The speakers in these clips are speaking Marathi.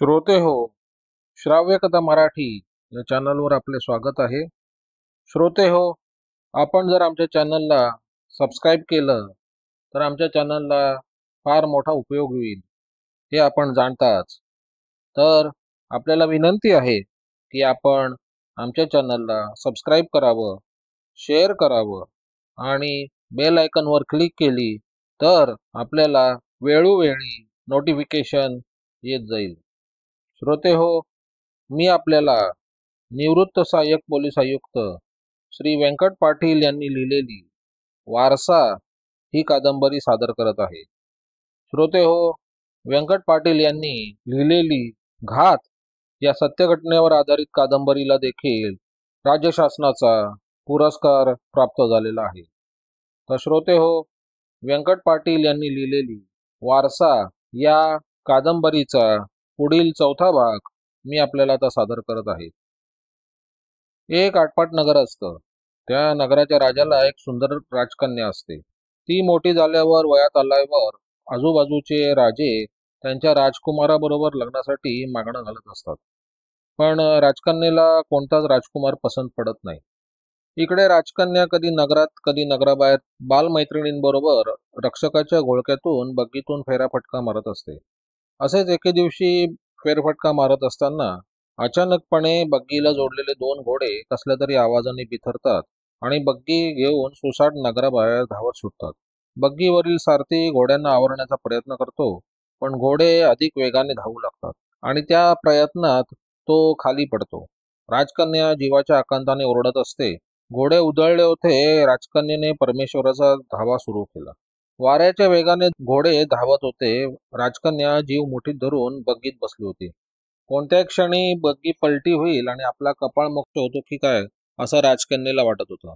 श्रोते हो, श्राव्य कथा मराठी या चॅनलवर आपले स्वागत आहे. श्रोते हो, आपण जर आमच्या चॅनलला सबस्क्राईब केलं तर आमच्या चॅनलला फार मोठा उपयोग होईल हे आपण जाणताच. तर आपल्याला विनंती आहे की आपण आमच्या चॅनलला सबस्क्राईब करावं, शेअर करावं आणि बेल आयकॉनवर क्लिक केली तर आपल्याला वेळोवेळी नोटिफिकेशन येत जाईल. श्रोते हो, मी आपल्याला निवृत्त सहाय्यक पोलीस आयुक्त श्री व्यंकट पाटील यांनी लिहिलेली वारसा ही कादंबरी सादर करत आहे. श्रोते हो, व्यंकट पाटील यांनी लिहिलेली घात या सत्य घटनेवर आधारित कादंबरीला देखील राज्य शासनाचा पुरस्कार प्राप्त झालेला आहे. तर श्रोते हो, व्यंकट पाटील यांनी लिहिलेली वारसा या कादंबरीचा पुढील चौथा भाग मी आपल्याला आता सादर करत आहे. एक आटपाट नगर असतं. त्या नगराच्या राजाला एक सुंदर राजकन्या असते. ती मोठी झाल्यावर वयात आल्यावर आजूबाजूचे राजे त्यांच्या राजकुमाराबरोबर लग्नासाठी मागणं घालत असतात. पण राजकन्येला कोणताच राजकुमार पसंत पडत नाही. इकडे राजकन्या कधी नगरात कधी नगराबाहेर बालमैत्रिणींबरोबर रक्षकाच्या घोळक्यातून बग्गीतून फेराफटका मारत असते. असेच एके दिवशी फेरफटका मारत असताना अचानकपणे बग्गीला जोडलेले दोन घोडे कसल्या तरी आवाजाने बिथरतात आणि बग्गी घेऊन सुसाट नगराबाहेर धावत सुटतात. बग्गीवरील सारथी घोड्यांना आवरण्याचा प्रयत्न करतो, पण घोडे अधिक वेगाने धावू लागतात आणि त्या प्रयत्नात तो खाली पडतो. राजकन्या जीवाच्या आकांताने ओरडत असते. घोडे उधळले होते. राजकन्येने परमेश्वराचा धावा सुरू केला. वाऱ्याच्या वेगाने घोडे धावत होते. राजकन्या जीव मुठीत धरून बग्गीत बसली होती. कोणत्या क्षणी बग्गी पलटी होईल आणि आपला कपाळ मोक्ष होतो की काय असं राजकन्येला वाटत होतं.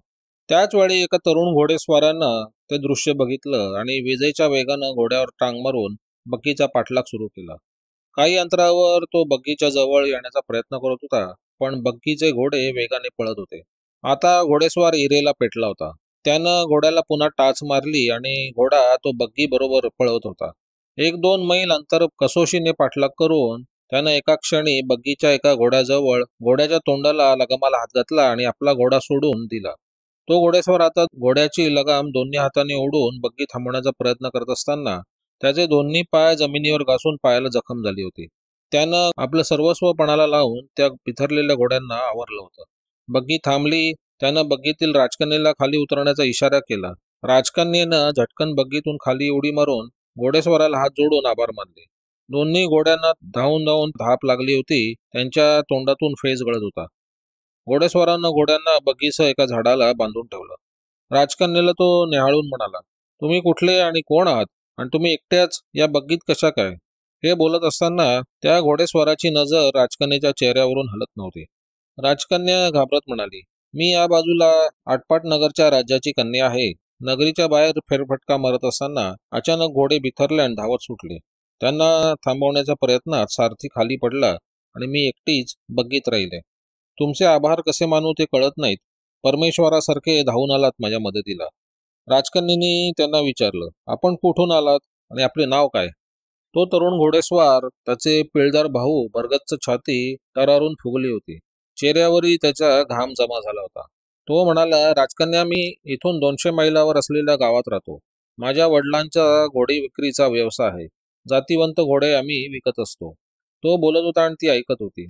त्याच वेळी एका तरुण घोडेस्वारानं ते दृश्य बघितलं आणि विजेच्या वेगानं घोड्यावर टांग मारून बग्गीचा पाठलाग सुरू केला. काही अंतरावर तो बग्गीच्या जवळ येण्याचा प्रयत्न करत होता, पण बग्गीचे घोडे वेगाने पळत होते. आता घोडेस्वार इरेला पेटला होता. त्यानं घोड्याला पुन्हा टाच मारली आणि घोडा तो बग्गी बरोबर पळवत होता. 1-2 मैल अंतर कसोशीने पाठलाग करून त्यानं एका क्षणी बग्गीच्या एका घोड्याजवळ घोड्याच्या तोंडाला लगामाला हात घातला आणि आपला घोडा सोडून दिला. तो घोडेस्वार आता घोड्याची लगाम दोन्ही हाताने ओढून बग्गी थांबवण्याचा प्रयत्न करत असताना त्याचे दोन्ही पाय जमिनीवर घासून पायाला जखम झाली होती. त्यानं आपलं सर्वस्व पणाला लावून त्या बिथरलेल्या घोड्यांना आवरलं होतं. बग्गी थांबली. त्यानं बग्गीतील राजकन्येला खाली उतरण्याचा इशारा केला. राजकन्येनं झटकन बग्गीतून खाली उडी मारून घोडेस्वाराला हात जोडून आभार मानले. दोन्ही घोड्यांना धावून धावून धाप लागली होती. त्यांच्या तोंडातून फेस गळत होता. घोडेस्वारानं घोड्यांना बग्गीसह एका झाडाला बांधून ठेवलं. राजकन्येला तो निहाळून म्हणाला, तुम्ही कुठले आणि कोण आहात, आणि तुम्ही एकट्याच या बग्गीत कशा काय? हे बोलत असताना त्या घोडेस्वाराची नजर राजकन्येच्या चेहऱ्यावरून हलत नव्हती. राजकन्या घाबरत म्हणाली, मी या बाजूला आटपाट नगरच्या राज्याची कन्या आहे. नगरीच्या बाहेर फेरफटका मारत असताना अचानक घोडे बिथरले आणि धावत सुटले. त्यांना थांबवण्याच्या प्रयत्नात सारथी खाली पडला आणि मी एकटीच बग्गीत राहिले. तुमचे आभार कसे मानू ते कळत नाहीत. परमेश्वरासारखे धावून आलात माझ्या मदतीला. राजकन्येने त्यांना विचारलं, आपण कुठून आलात आणि आपले नाव काय? तो तरुण घोडेस्वार, त्याचे पिळदार भाऊ भरगच्च छाती तरारून फुगली होती. चेहऱ्यावरही त्याचा घाम जमा झाला होता. तो म्हणाला, राजकन्या, मी इथून 200 मैलावर असलेल्या गावात राहतो. माझ्या वडिलांचा घोडे विक्रीचा व्यवसाय आहे. जातीवंत घोडे आम्ही विकत असतो. तो बोलत होता आणि ती ऐकत होती.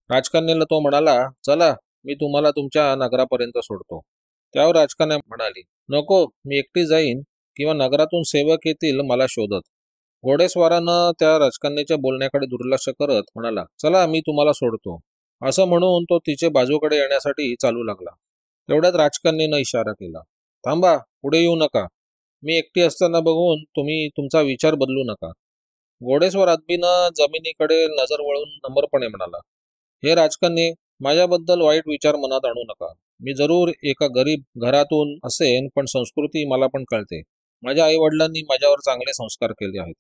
राजकन्येला तो म्हणाला, चला, मी तुम्हाला तुमच्या नगरापर्यंत सोडतो. त्यावर राजकन्या म्हणाली, नको, मी एकटी जाईन किंवा नगरातून सेवक येतील मला शोधत. घोडेस्वारानं त्या राजकन्येच्या बोलण्याकडे दुर्लक्ष करत म्हणाला, चला, मी तुम्हाला सोडतो. असं म्हणून तो तिचे बाजूकडे येण्यासाठी चालू लागला. तेवढ्यात राजकन्येनं इशारा केला, थांबा, पुढे येऊ नका. मी एकटी असताना बघून तुम्ही तुमचा विचार बदलू नका. घोडेस्वार आदबीनं जमिनीकडे नजर वळून नम्रपणे म्हणाला, हे राजकन्ये, माझ्याबद्दल वाईट विचार मनात आणू नका. मी जरूर एका गरीब घरातून असेन, पण संस्कृती मला पण कळते. माझ्या आईवडिलांनी माझ्यावर चांगले संस्कार केले आहेत.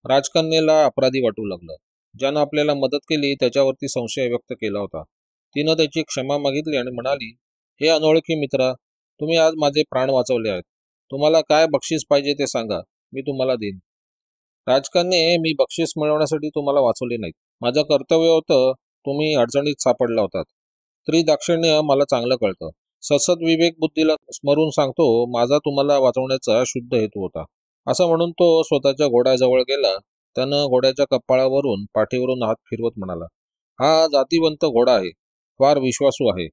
राजकन्येला अपराधी वाटू लागलं. ज्यानं आपल्याला मदत केली त्याच्यावरती संशय व्यक्त केला होता. तिनं त्याची क्षमा मागितली आणि म्हणाली, हे अनोळखी मित्रा, तुम्ही आज माझे प्राण वाचवले आहेत. तुम्हाला काय बक्षीस पाहिजे ते सांगा, मी तुम्हाला देईन. राजकन्ये, मी बक्षीस मिळवण्यासाठी तुम्हाला वाचवले नाहीत. माझं कर्तव्य होतं. तुम्ही अडचणीत सापडला होतात. त्रिदाक्षिण्य मला चांगलं कळतं. सतत विवेक बुद्धीला स्मरून सांगतो, माझा तुम्हाला वाचवण्याचा शुद्ध हेतू होता. असं म्हणून तो स्वतःच्या घोड्याजवळ गेला. त्यानं घोड्याच्या कपाळावरून पाठीवरून हात फिरवत म्हणाला, हा जातीवंत घोडा आहे, फार विश्वासू आहे.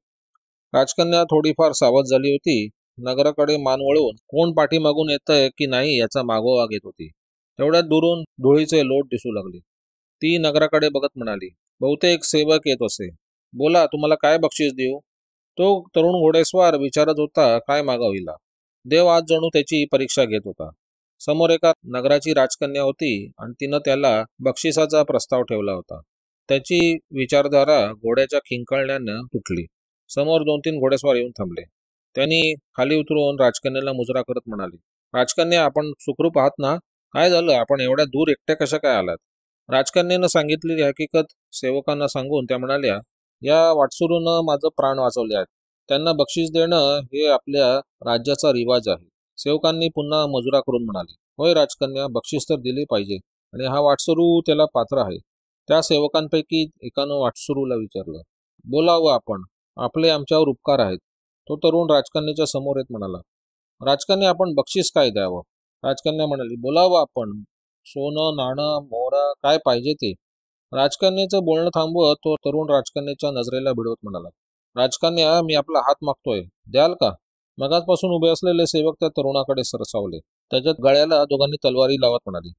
राजकन्या थोडीफार सावध झाली होती. नगराकडे मान वळवून कोण पाठीमागून येतंय की नाही याचा मागोवा घेत होती. तेवढ्यात दुरून धुळीचे लोट दिसू लागले. ती नगराकडे बघत म्हणाली, बहुतेक सेवक येत असे. बोला, तुम्हाला काय बक्षीस देऊ? तो तरुण घोडेस्वार विचारत होता काय मागावीला. देव आज जणू त्याची परीक्षा घेत होता. समोर एका नगराची राजकन्या होती आणि तिनं त्याला बक्षिसाचा प्रस्ताव ठेवला होता. त्याची विचारधारा घोड्याच्या खिंकळण्यानं तुटली. समोर 2-3 घोडेस्वार येऊन थांबले. त्यांनी खाली उतरून राजकन्याला मुजरा करत म्हणाले, राजकन्या, आपण सुखरूप आहात ना? काय झालं, आपण एवढ्या दूर एकट्या कशा काय आलात? राजकन्येनं सांगितलेली हकीकत सेवकांना सांगून त्या म्हणाल्या, या वाटसरूनं माझं प्राण वाचवले आहेत. त्यांना बक्षीस देणं हे आपल्या राज्याचा रिवाज आहे. सेवकांनी पुन्हा मजुरा करून म्हणाले, होय राजकन्या, बक्षीस तर दिले पाहिजे आणि हा वाटसरू त्याला पात्र आहे. त्या सेवकांपैकी एकानं वाटसरूला विचारलं, बोलावं आपण, आपले आमच्यावर उपकार आहेत. तो तरुण राजकन्याच्या समोर येत म्हणाला, राजकन्या, आपण बक्षीस काय द्यावं? राजकन्या म्हणाली, बोलावं आपण, सोनं, नाणं, मोहरा, काय पाहिजे ते. राजकन्याचं बोलणं थांबवत तो तरुण राजकन्याच्या नजरेला भिडवत म्हणाला, राजकन्या, मी आपला हात मागतोय, द्याल का? मगाचपासून उभे असलेले सेवक त्या तरुणाकडे सरसावले. त्याच्या गळ्याला दोघांनी तलवारी लावत म्हणाले,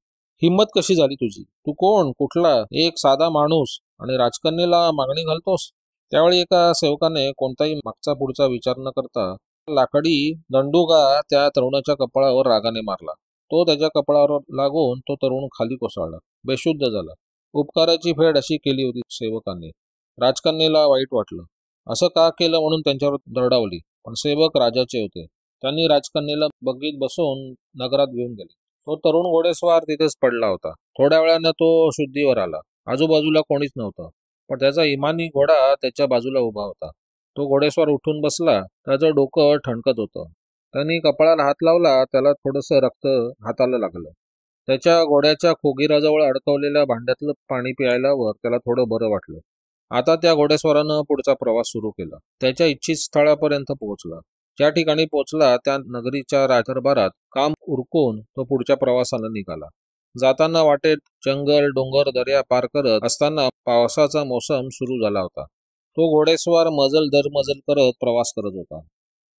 हिम्मत कशी झाली तुझी? तू कोण, कुठला? एक साधा माणूस आणि राजकन्याला मागणी घालतोस? त्यावेळी एका सेवकाने कोणताही मागचा पुढचा विचार न करता लाकडी दंडुका त्या तरुणाच्या कपाळावर रागाने मारला. तो त्याच्या कपाळावर लागून तो तरुण खाली कोसळला, बेशुद्ध झाला. उपकाराची फेड अशी केली होती सेवकांनी. राजकन्येला वाईट वाटलं. असं का केलं म्हणून त्यांच्यावर दरडावली. पण सेवक राजाचे होते. त्यांनी राजकन्येला बग्गीत बसवून नगरात घेऊन गेले. तो तरुण घोडेस्वार तिथेच पडला होता. थोड्या वेळानं तो शुद्धीवर आला. आजूबाजूला कोणीच नव्हतं, पण त्याचा इमानी घोडा त्याच्या बाजूला उभा होता. तो घोडेस्वार उठून बसला. त्याचं डोकं ठणकत होतं. त्यांनी कपाळाला हात लावला. त्याला थोडंसं रक्त हाताला लागलं. त्याच्या घोड्याच्या खोगीराजवळ अडकवलेल्या भांड्यातलं पाणी प्यायल्यावर त्याला थोडं बरं वाटलं. आता त्या घोडेस्वारानं पुढचा प्रवास सुरू केला. त्याच्या इच्छित स्थळापर्यंत पोहोचला. ज्या ठिकाणी पोहोचला त्या नगरीच्या राजदरबारात काम उरकून तो पुढच्या प्रवासाला निघाला. जाताना वाटेत जंगल, डोंगर, दर्या पार करत असताना पावसाचा मोसम सुरू झाला होता. तो घोडेस्वार मजल दर मजल करत प्रवास करत होता.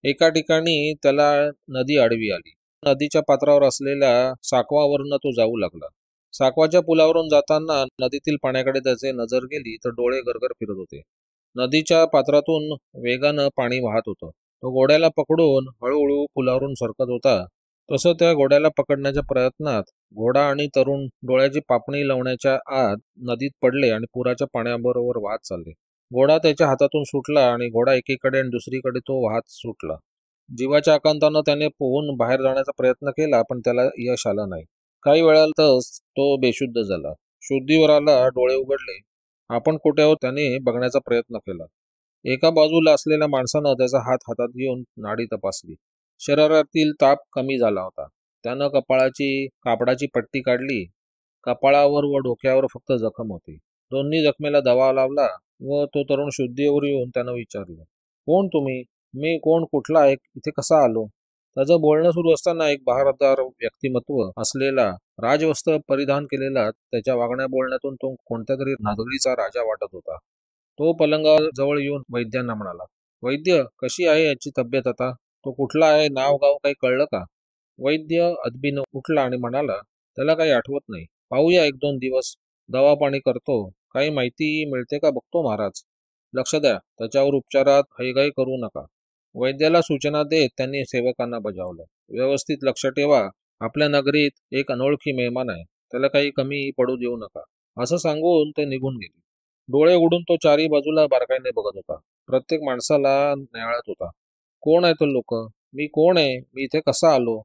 एका ठिकाणी त्याला नदी आडवी आली. नदीच्या पात्रावर असलेल्या साकवावरनं तो जाऊ लागला. साकवाच्या पुलावरून जाताना नदीतील पाण्याकडे त्याचे नजर गेली तर डोळे गरगर फिरत होते. नदीच्या पात्रातून वेगानं पाणी वाहत होतं. तो घोड्याला पकडून हळूहळू पुलावरून सरकत होता. तसं त्या घोड्याला पकडण्याच्या प्रयत्नात घोडा आणि तरुण डोळ्याची पापणी लावण्याच्या आत नदीत पडले आणि पुराच्या पाण्याबरोबर वाहत चालले. घोडा त्याच्या हातातून सुटला आणि घोडा एकीकडे आणि दुसरीकडे तो वाहत सुटला. जीवाच्या आकांतानं त्याने पोहून बाहेर जाण्याचा प्रयत्न केला, पण त्याला यश आलं नाही. काही वेळातच तो बेशुद्ध झाला. शुद्धीवर आला, डोळे उघडले. आपण कुठे आहोत त्याने बघण्याचा प्रयत्न केला. एका बाजूला असलेल्या माणसानं त्याचा हात हातात घेऊन नाडी तपासली. शरीरातील ताप कमी झाला होता. त्यानं कपाळाची कापडाची पट्टी काढली. कपाळावर व डोक्यावर फक्त जखम होती. दोन्ही जखमेला दवा लावला व तो तरुण शुद्धीवर येऊन त्यानं विचारलं, कोण तुम्ही? मी कोण, कुठला आहे, इथे कसा आलो? त्याचं बोलणं सुरू असताना एक बहारदार व्यक्तिमत्व असलेला, राजवस्त्र परिधान केलेला, त्याच्या वागण्या बोलण्यातून तो कोणत्या तरी नगरीचा राजा वाटत होता. तो पलंगाजवळ येऊन वैद्यांना म्हणाला, वैद्य, कशी आहे याची तब्येत आता? तो कुठला आहे, नाव गाव काही कळलं का? वैद्य अदबीनं उठला आणि म्हणाला, त्याला काही आठवत नाही. पाहूया 1-2 दिवस. दवा पाणी करतो. काही माहिती मिळते का बघतो महाराज. लक्ष द्या, त्याच्यावर उपचारात हयगय करू नका. वैद्याला सूचना देत त्यांनी सेवकांना बजावलं, व्यवस्थित लक्ष ठेवा. आपल्या नगरीत एक अनोळखी मेहमान आहे. त्याला काही कमी पडू देऊ नका. असं सांगून ते निघून गेले. डोळे उघडून तो चारी बाजूला बारकाईने बघत होता. प्रत्येक माणसाला न्याहाळत होता. कोण आहे तो लोक? मी कोण आहे? मी इथे कसा आलो?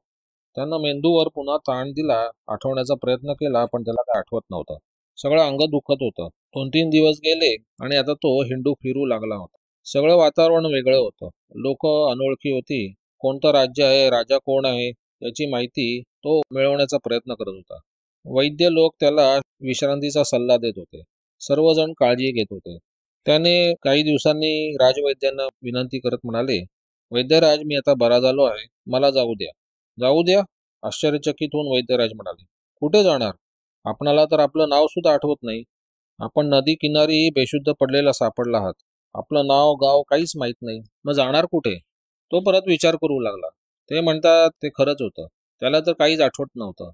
त्यानं मेंदूवर पुन्हा ताण दिला. आठवण्याचा प्रयत्न केला, पण त्याला काय आठवत नव्हतं. सगळं अंग दुखत होतं. 2-3 दिवस गेले आणि आता तो हिंडू फिरू लागला होता. सगळं वातावरण वेगळं होतं. लोक अनोळखी होती. कोणतं राज्य आहे, राजा कोण आहे याची माहिती तो मिळवण्याचा प्रयत्न करत होता. वैद्य लोक त्याला विश्रांतीचा सल्ला देत होते. सर्वजण काळजी घेत होते. त्याने काही दिवसांनी राजवैद्यांना विनंती करत म्हणाले, वैद्यराज, मी आता बरा झालो आहे, मला जाऊ द्या. जाऊ द्या? आश्चर्यचकित होऊन वैद्यराज म्हणाले, कुठे जाणार? आपणाला तर आपलं नाव सुद्धा आठवत नाही. आपण नदी किनारी बेशुद्ध पडलेला सापडला आहात. आपलं नाव गाव काहीच माहीत नाही. मग जाणार कुठे? तो परत विचार करू लागला. ते म्हणतात ते खरंच होतं. त्याला तर काहीच आठवत नव्हतं.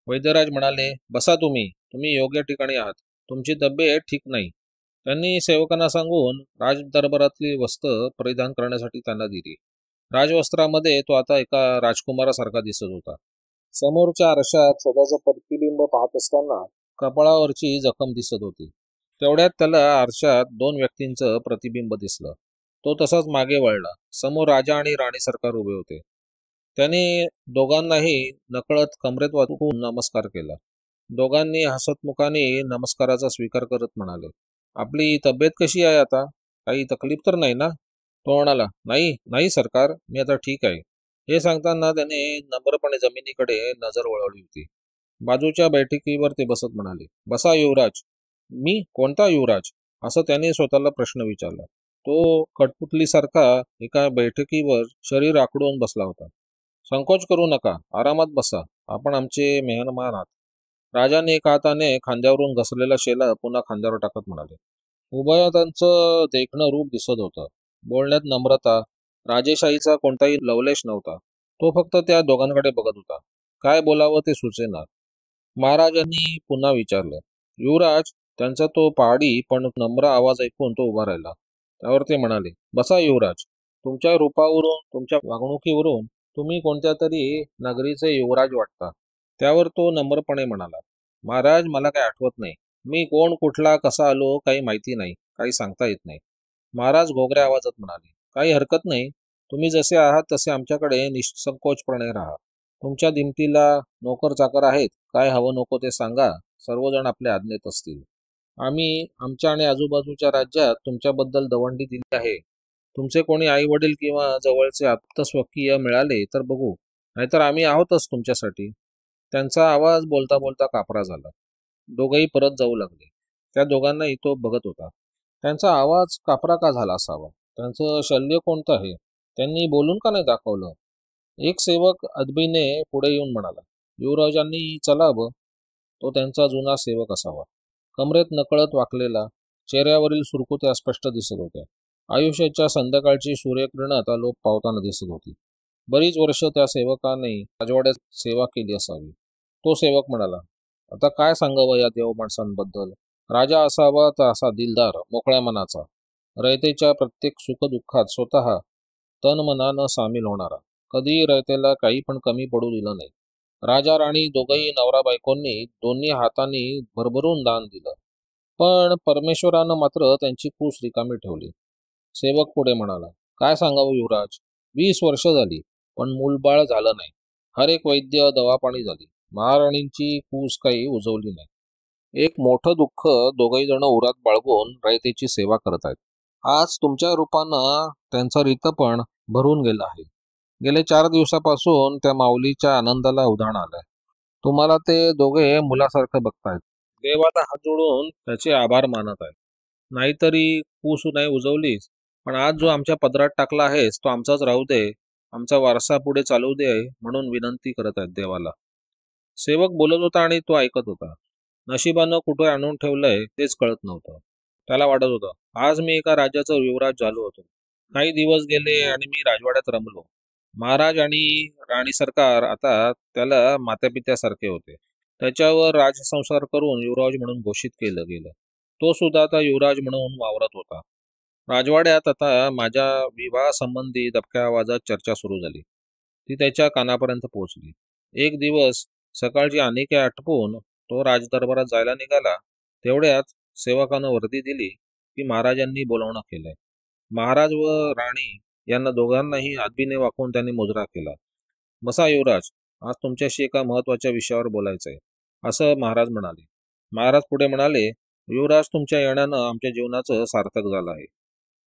वैद्यराज म्हणाले, बसा तुम्ही. तुम्ही योग्य ठिकाणी आहात. तुमची तब्येत ठीक नाही. त्यांनी सेवकांना सांगून राजदरबारातली वस्त्र परिधान करण्यासाठी त्यांना दिली. राजवस्त्रामध्ये तो आता एका राजकुमारासारखा दिसत होता. समोरच्या आरशात स्वतःचं प्रतिबिंब पाहत असताना कपाळावरची जखम दिसत होती. तेवढ्यात त्याला आरशात दोन व्यक्तींचं प्रतिबिंब दिसलं. तो तसाच मागे वळला. समोर राजा आणि राणी सरकार उभे होते. त्याने दोघांनाही नकळत कमरेत वाकून नमस्कार केला. दोघांनी हसतमुखाने नमस्काराचा स्वीकार करत म्हणाले, आपली तब्येत कशी आहे आता? काही तकलीफ तर नाही ना? तो म्हणाला, नाही नाही सरकार, मी आता ठीक आहे. हे सांगताना त्याने नम्रपणे जमिनीकडे नजर वळवली होती. बाजूच्या बैठकीवर ते बसत म्हणाले, बसा युवराज. मी? कोणता युवराज? असं त्याने स्वतःला प्रश्न विचारला. तो कठपुतलीसारखा एका बैठकीवर शरीर आखडून बसला होता. संकोच करू नका, आरामात बसा. आपण आमचे मेहमान आहात. राजाने एका हाताने खांद्यावरून घसरलेला शेला पुन्हा खांद्यावर टाकत म्हणाले. उभयतांचं देखणं रूप दिसत होतं. बोलण्यात नम्रता, राजेशाहीचा कोणताही लवलेश नव्हता. तो फक्त त्या दोघांकडे बघत होता. काय बोलावं ते सुचेना. महाराजांनी पुन्हा विचारलं, युवराज. त्यांचा तो पहाडी पण नम्र आवाज ऐकून तो उभा राहिला. त्यावर ते म्हणाले, बसा युवराज. तुमच्या रूपावरून, तुमच्या वागणुकीवरून तुम्ही कोणत्या तरी नगरीचे युवराज वाटता. त्यावर तो नम्रपणे म्हणाला, महाराज, मला काही आठवत नाही. मी कोण, कुठला, कसा आलो काही माहिती नाही. काही सांगता येत नाही. महाराज घोगऱ्या आवाजात म्हणाले, काही हरकत नाही. तुम्ही जसे आहात तसे आमच्याकडे निसंकोचपणे राहा. तुमच्या दिमतीला नोकर चाकर आहेत. काय हवं नको ते सांगा. सर्वजण आपल्या आज्ञेत असतील. आम्ही आमच्या आणि आजूबाजूच्या राज्यात तुमच्याबद्दल दवंडी दिली आहे. तुमचे कोणी आई वडील किंवा जवळचे आप्तस्वकीय मिळाले तर बघू, नाहीतर आम्ही आहोतच तुमच्यासाठी. त्यांचा आवाज बोलता बोलता कापरा झाला. दोघंही परत जाऊ लागले. त्या दोघांनाही तो बघत होता. त्यांचा आवाज कापरा का झाला असावा? त्यांचं शल्य कोणतं आहे? त्यांनी बोलून का नाही दाखवलं? एक सेवक अदबीने पुढे येऊन म्हणाला, युवराजांनी चलावं. तो त्यांचा जुना सेवक असावा. कमरेत नकळत वाकलेला, चेहऱ्यावरील सुरकुत्या स्पष्ट दिसत होत्या. आयुष्याच्या संध्याकाळची सूर्यकिरण आता लोप पावताना दिसत होती. बरीच वर्ष त्या सेवकाने राजवाड्यात सेवा केली असावी. तो सेवक म्हणाला, आता काय सांगावं या देव माणसांबद्दल. राजा असावा तर असा दिलदार, मोकळ्या मनाचा, रयतेच्या प्रत्येक सुखदुःखात स्वतः तनमनानं सामील होणारा, कधी रयतेला काही पण कमी पडू दिलं नाही. राजा राणी दोघंही नवरा बायकोंनी दोन्ही हातांनी भरभरून दान दिलं. पण परमेश्वरानं मात्र त्यांची कूस रिकामी ठेवली. सेवक पुढे म्हणाला, काय सांगावं युवराज. 20 वर्ष झाली, पण मूलबाळ झालं नाही. हर एक वैद्य दवापाणी झाली. महाराणींची कूस काही उजवली नाही. एक मोठं दुःख दोघही जण उरात बाळगून रयतेची सेवा करत आहेत. आज तुमच्या रूपानं त्यांचं रितपण भरून गेलं आहे. गेले 4 दिवसापासून त्या माऊलीच्या आनंदाला उधाण आलंय. तुम्हाला ते दोघे मुलासारखं बघतायत. देवाला हात जोडून त्याचे आभार मानत आहेत. नाहीतरी कूस नाही उजवलीस, पण आज जो आमच्या पदरात टाकला आहेस तो आमचाच राहू दे, आमचा वारसा पुढे चालू दे म्हणून विनंती करत आहेत देवाला. सेवक बोलत होता आणि तो ऐकत होता. नशिबानं कुठे आणून ठेवलंय तेच कळत नव्हतं. त्याला वाटत होतं, आज मी एका राज्याचा युवराज झालो होतो. काही दिवस गेले आणि मी राजवाड्यात रमलो. महाराज आणि राणी सरकार आता त्याला मातापित्यासारखे होते. त्याच्यावर राजसंस्कार करून युवराज म्हणून घोषित केलं गेलं. तो सुद्धा आता युवराज म्हणून वावरत होता. राजवाड्यात आता माझ्या विवाहासंबंधी दबक्या आवाजात चर्चा सुरू झाली. ती त्याच्या कानापर्यंत पोहोचली. एक दिवस सकाळची अनेके आटपून तो राजदरबारात जायला निघाला. तेवढ्याच सेवकानं वर्दी दिली की महाराजांनी बोलावणं केलंय. महाराज व राणी यांना दोघांनाही आदबीने वाकवून त्यांनी मुजरा केला. बसा युवराज, आज तुमच्याशी एका महत्वाच्या विषयावर बोलायचं आहे, असं महाराज म्हणाले. महाराज पुढे म्हणाले, युवराज, तुमच्या येण्यानं आमच्या जीवनाचं सार्थक झालं आहे.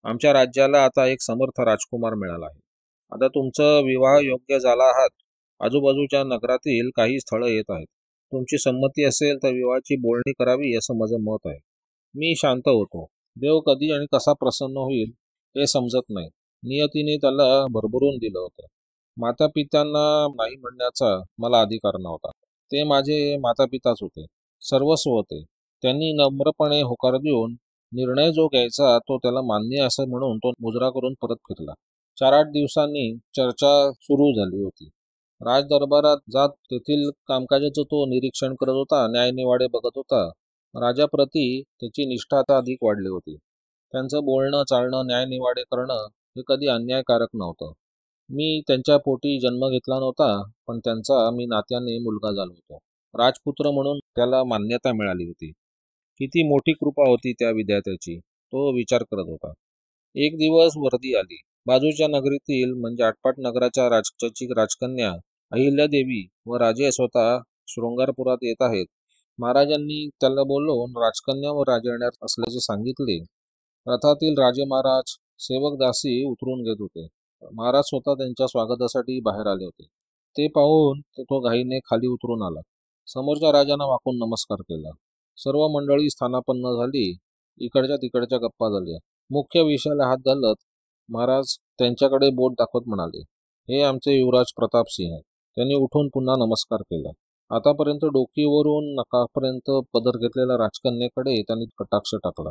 आमच्या राज्याला आता एक समर्थ राजकुमार मिळाला आहे. आता तुमचं विवाह योग्य झाला आहात. आजूबाजूच्या नगरातील काही स्थळं येत आहेत. तुमची संमती असेल तर विवाहाची बोलणी करावी असं माझं मत आहे. मी शांत होतो. देव कधी आणि कसा प्रसन्न होईल हे समजत नाही. नियतीने त्याला भरभरून दिलं होतं. मातापित्यांना नाही म्हणण्याचा मला अधिकार नव्हता. ते माझे मातापिताच होते, सर्वस्व होते. त्यांनी नम्रपणे होकार देऊन निर्णय जो घ्यायचा तो त्याला मान्य असं म्हणून तो मुजरा करून परत फिरला. 4-8 दिवसांनी चर्चा सुरू झाली होती. राजदरबारात जात तेथील कामकाजाचं तो निरीक्षण करत होता, न्यायनिवाडे बघत होता. राजाप्रती त्याची निष्ठा आता अधिक वाढली होती. त्यांचं बोलणं चालणं न्यायनिवाडे करणं हे कधी अन्यायकारक नव्हतं. मी त्यांच्या पोटी जन्म घेतला नव्हता, पण त्यांचा मी नात्याने मुलगा झालो होतो. राजपुत्र म्हणून त्याला मान्यता मिळाली होती. किती मोठी कृपा होती त्या विधात्याची, तो विचार करत होता. एक दिवस वर्दी आली. बाजूच्या नगरीतील म्हणजे आटपाट नगराच्या राज्याची राजकन्या अहिल्यादेवी व राजे स्वतः शृंगारपुरात येत आहेत. महाराजांनी त्याला बोलवून राजकन्या व राजे येणार असल्याचे सांगितले. रथातील राजे महाराज सेवक दासी उतरून घेत होते. महाराज स्वतः त्यांच्या स्वागतासाठी बाहेर आले होते. ते पाहून तो घाईने खाली उतरून आला. समोरच्या राजांना वाकून नमस्कार केला. सर्व मंडळी स्थानापन्न झाली. इकडच्या तिकडच्या गप्पा झाल्या. मुख्य विषयाला हात घालत महाराज त्यांच्याकडे बोट दाखवत म्हणाले, हे आमचे युवराज प्रतापसिंह. त्यांनी उठून पुन्हा नमस्कार केला. आतापर्यंत डोकीवरून नकापर्यंत पदर घेतलेल्या राजकन्येकडे त्यांनी कटाक्ष टाकला.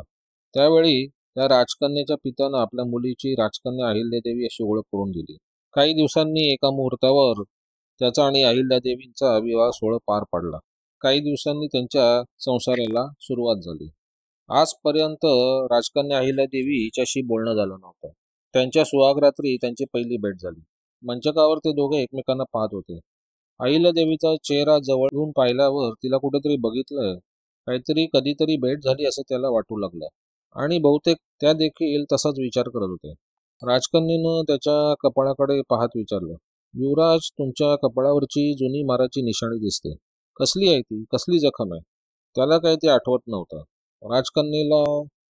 त्यावेळी त्या राजकन्येच्या पित्यानं आपल्या मुलीची राजकन्या अहिल्यादेवी अशी ओळख करून दिली. काही दिवसांनी एका मुहूर्तावर त्याचा आणि अहिल्यादेवींचा विवाह सोहळा पार पडला. काही दिवसांनी त्यांच्या संसाराला सुरुवात झाली. आजपर्यंत राजकन्या अहिल्यादेवी हिच्याशी बोलणं झालं नव्हतं. त्यांच्या सुहागरात्री त्यांची पहिली भेट झाली. मंचकावर ते दोघे एकमेकांना पाहत होते. अहिल्यादेवीचा चेहरा जवळून पाहिल्यावर तिला कुठेतरी बघितलंय, काहीतरी कधीतरी भेट झाली असं त्याला वाटू लागलं. आणि बहुतेक त्या देखील तसाच विचार करत होते. राजकन्येनं त्याच्या कपाळाकडे पाहत विचारलं, युवराज, तुमच्या कपाळावरची जुनी माराची निशाणी दिसते. कसली आहे ती? कसली जखम आहे? त्याला काही ते आठवत नव्हतं. राजकन्येला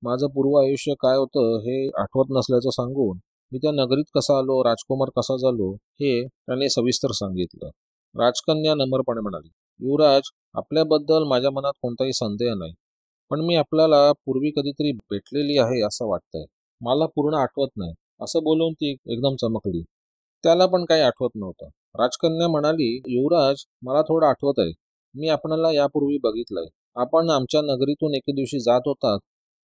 माझं पूर्व आयुष्य काय होतं हे आठवत नसल्याचं सांगून मी त्या नगरीत कसा आलो, राजकुमार कसा झालो हे त्याने सविस्तर सांगितलं. राजकन्या नम्रपणे म्हणाली, युवराज, आपल्याबद्दल माझ्या मनात कोणताही संदेह नाही, पण मी आपल्याला पूर्वी कधीतरी भेटलेली आहे असं वाटतंय. मला पूर्ण आठवत नाही. असं बोलून ती एकदम चमकली. त्याला पण काही आठवत नव्हतं. राजकन्या म्हणाली, युवराज, मला थोडं आठवत आहे. मी आपणाला यापूर्वी बघितलंय. आपण आमच्या नगरीतून एके दिवशी जात होतात.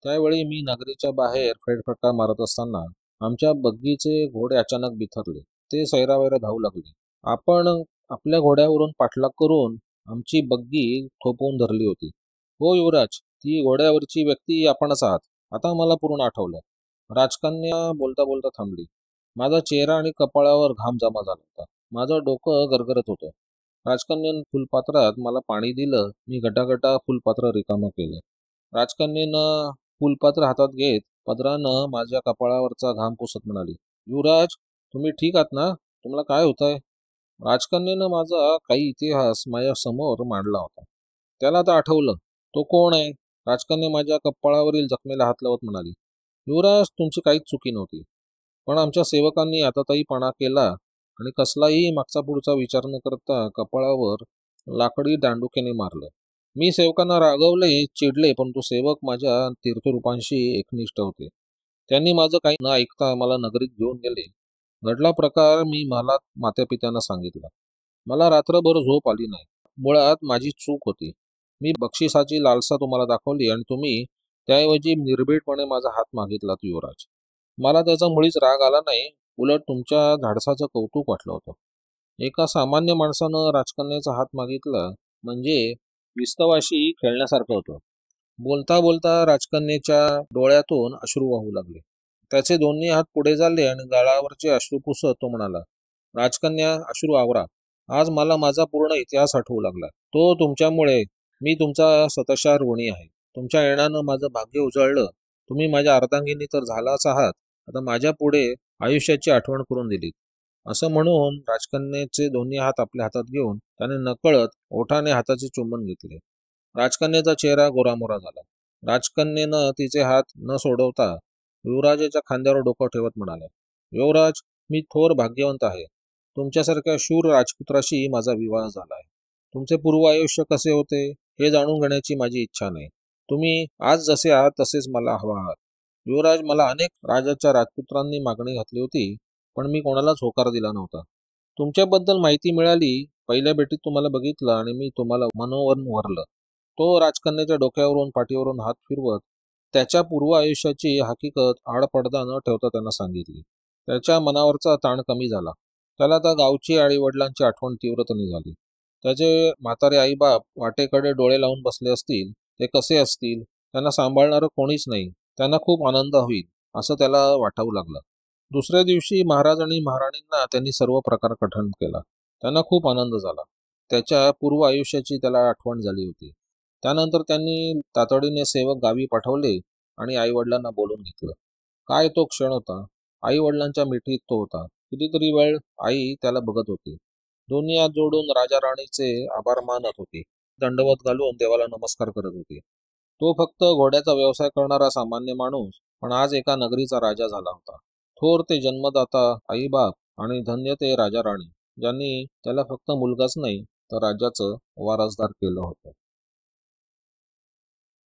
त्यावेळी मी नगरीच्या बाहेर फेरफटका मारत असताना आमच्या बग्गीचे घोडे अचानक बिथरले. ते सैरावैरा धावू लागले. आपण आपल्या घोड्यावरून पाठलाग करून आमची बग्गी थोपवून धरली होती. हो युवराज, ती घोड्यावरची व्यक्ती आपणच आहात. आता मला पूर्ण आठवलं. राजकन्या बोलता बोलता थांबली. माझा चेहरा आणि कपाळावर घाम जमा झाला होता. माझं डोकं गरगरत होतं. राजकन्येनं फुलपात्रात मला पाणी दिलं. मी गटागटा फुलपात्र रिकामं केलं. राजकन्येनं फुलपात्र हातात घेत पदरानं माझ्या कपाळावरचा घाम पुसत म्हणाली, युवराज, तुम्ही ठीक आहात ना? तुम्हाला काय होतंय? राजकन्येनं माझा काही इतिहास माझ्या समोर मांडला होता. त्याला आता आठवलं. तो कोण आहे? राजकन्या माझ्या कपाळावरील जखमेला हात लावत म्हणाली, युवराज, तुमची काहीच चुकी नव्हती. पण आमच्या सेवकांनी आताताईपणा केला आणि कसलाही मागचा पुढचा विचार न करता कपाळावर लाकडी दांडुक्याने मारलं. मी सेवकांना रागवले, चिडले, परंतु सेवक माझ्या तीर्थरूपांशी एकनिष्ठ होते. त्यांनी माझं काही न ऐकता मला नगरीत घेऊन गेले. घडला प्रकार मी मला मातापित्यांना सांगितला. मला रात्रभर झोप आली नाही. मुळात माझी चूक होती. मी बक्षिसाची लालसा तुम्हाला दाखवली आणि तुम्ही त्याऐवजी निर्भीडपणे माझा हात मागितलात युवराज. मला त्याचा मुळीच राग आला नाही, उलट तुमच्या धाडसाचं कौतुक वाटलं होतं. एका सामान्य माणसानं राजकन्याचा हात मागितला म्हणजे विस्तवाशी खेळण्यासारखं होतं. बोलता बोलता राजकन्येच्या डोळ्यातून अश्रू वाहू लागले. त्याचे दोन्ही हात पुढे झाले आणि गालावरचे अश्रू पुसत तो म्हणाला, राजकन्या, अश्रू आवरा. आज मला माझा पूर्ण इतिहास आठवू लागला. तो तुमच्यामुळे. मी तुमचा शतशः ऋणी आहे. तुमच्या येण्यानं माझं भाग्य उजळलं. तुम्ही माझ्या अर्धांगिनी तर झालाच आहात, आता माझ्या पुढे आयुष्याची आठवण करून दिलीत. असं म्हणून राजकन्येचे दोन्ही हात आपल्या हातात घेऊन त्याने नकळत ओठाने हाताचे चुंबन घेतले. राजकन्येचा चेहरा गोरामोरा झाला. राजकन्येनं तिचे हात न सोडवता युवराजाच्या खांद्यावर डोकं ठेवत म्हणाले, युवराज, मी थोर भाग्यवंत आहे. तुमच्यासारख्या शूर राजपुत्राशी माझा विवाह झाला आहे. तुमचे पूर्व आयुष्य कसे होते हे जाणून घेण्याची माझी इच्छा नाही. तुम्ही आज जसे आहात तसेच मला हवा आहात. युवराज, मला अनेक राजाच्या राजपुत्रांनी मागणी घातली होती, पण मी कोणालाच होकार दिला नव्हता. तुमच्याबद्दल माहिती मिळाली, पहिल्या भेटीत तुम्हाला बघितलं आणि मी तुम्हाला मनोवरून वरलं. तो राजकन्याच्या डोक्यावरून पाठीवरून हात फिरवत त्याच्या पूर्व आयुष्याची हकीकत आडपडदा न ठेवता त्यांना सांगितली. त्याच्या मनावरचा ताण कमी झाला. त्याला त्या गावची आई वडिलांची आठवण तीव्रतेने झाली. त्याचे म्हातारे आईबाप वाटेकडे डोळे लावून बसले असतील. ते कसे असतील? त्यांना सांभाळणारं कोणीच नाही. त्यांना खूप आनंद होईल असं त्याला वाटावू लागलं. दुसऱ्या दिवशी महाराज आणि महाराणींना त्यांनी सर्व प्रकार कथन केला. त्यांना खूप आनंद झाला. त्याच्या पूर्व आयुष्याची त्याला आठवण झाली होती. त्यानंतर त्यांनी तातडीने सेवक गावी पाठवले आणि आईवडिलांना बोलून घेतलं. काय तो क्षण होता! आईवडिलांच्या मिठीत तो होता. कितीतरी वेळ आई त्याला बघत होती. दोन्ही हात जोडून राजा राणीचे आभार मानत होती. दंडवत घालून देवाला नमस्कार करत होती. तो फक्त घोड्याचा व्यवसाय करणारा सामान्य माणूस, पण आज एका नगरीचा राजा झाला होता. थोर ते जन्मदाता आईबाप आणि धन्य ते राजा राणी, ज्यांनी त्याला फक्त मुलगाच नाही तर राज्याचं वारसदार केलं होतं.